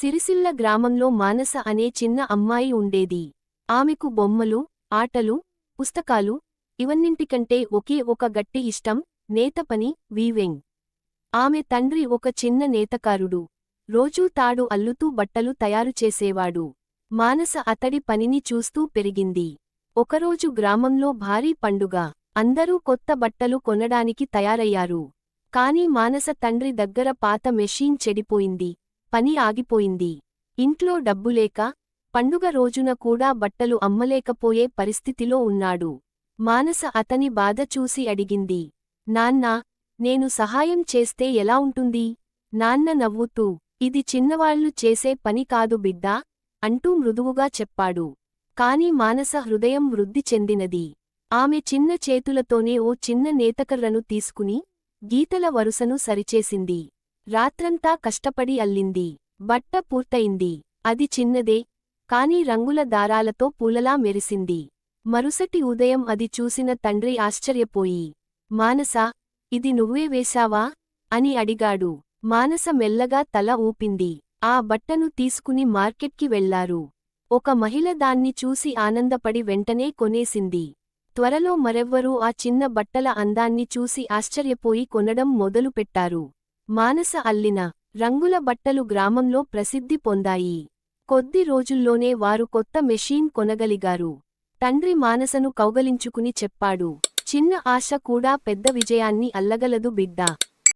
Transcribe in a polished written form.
సిరిసిల్ల గ్రామంలో మానస అనే చిన్న అమ్మాయి ఉండేది. ఆమెకు బొమ్మలు, ఆటలు, పుస్తకాలు ఇవన్నింటికంటే ఒకే ఒక గట్టి ఇష్టం, నేత పని, వీవింగ్. ఆమె తండ్రి ఒక చిన్న నేతకారుడు. రోజూ తాడు అల్లుతూ బట్టలు తయారుచేసేవాడు. మానస అతడి పనిని చూస్తూ పెరిగింది. ఒకరోజు గ్రామంలో భారీ పండుగ. అందరూ కొత్త బట్టలు కొనడానికి తయారయ్యారు. కాని మానస తండ్రి దగ్గర పాత మెషీన్ చెడిపోయింది. పని ఆగిపోయింది. ఇంట్లో డబ్బులేక, పండుగ రోజున కూడా బట్టలు అమ్మలేకపోయే పరిస్థితిలో ఉన్నాడు. మానస అతని బాధ చూసి అడిగింది, నాన్నా, నేను సహాయం చేస్తే ఎలా ఉంటుంది? నాన్న నవ్వుతూ, ఇది చిన్నవాళ్లు చేసే పని కాదు బిడ్డా, అంటూ మృదువుగా చెప్పాడు. కాని మానస హృదయం వృద్ధి చెందినది. ఆమె చిన్న చేతులతోనే ఓ చిన్న నేతకర్రను తీసుకుని, గీతల వరుసను సరిచేసింది. రాత్రంతా కష్టపడి అల్లింది. బట్ట పూర్తయింది. అది చిన్నదే, కాని రంగుల దారాలతో పూలలా మెరిసింది. మరుసటి ఉదయం అది చూసిన తండ్రి ఆశ్చర్యపోయి, మానసా, ఇది నువ్వే వేశావా? అని అడిగాడు. మానస మెల్లగా తల ఊపింది. ఆ బట్టను తీసుకుని మార్కెట్కి వెళ్లారు. ఒక మహిళ దాన్ని చూసి ఆనందపడి వెంటనే కొనేసింది. త్వరలో మరెవ్వరూ ఆ చిన్న బట్టల అందాన్ని చూసి ఆశ్చర్యపోయి కొనడం మొదలుపెట్టారు. మానస అల్లిన రంగుల బట్టలు గ్రామంలో ప్రసిద్ధి పొందాయి. కొద్ది రోజుల్లోనే వారు కొత్త మెషీన్ కొనగలిగారు. తండ్రి మానసను కౌగలించుకుని చెప్పాడు, చిన్న ఆశ కూడా పెద్ద విజయాన్ని అల్లగలదు బిడ్డా.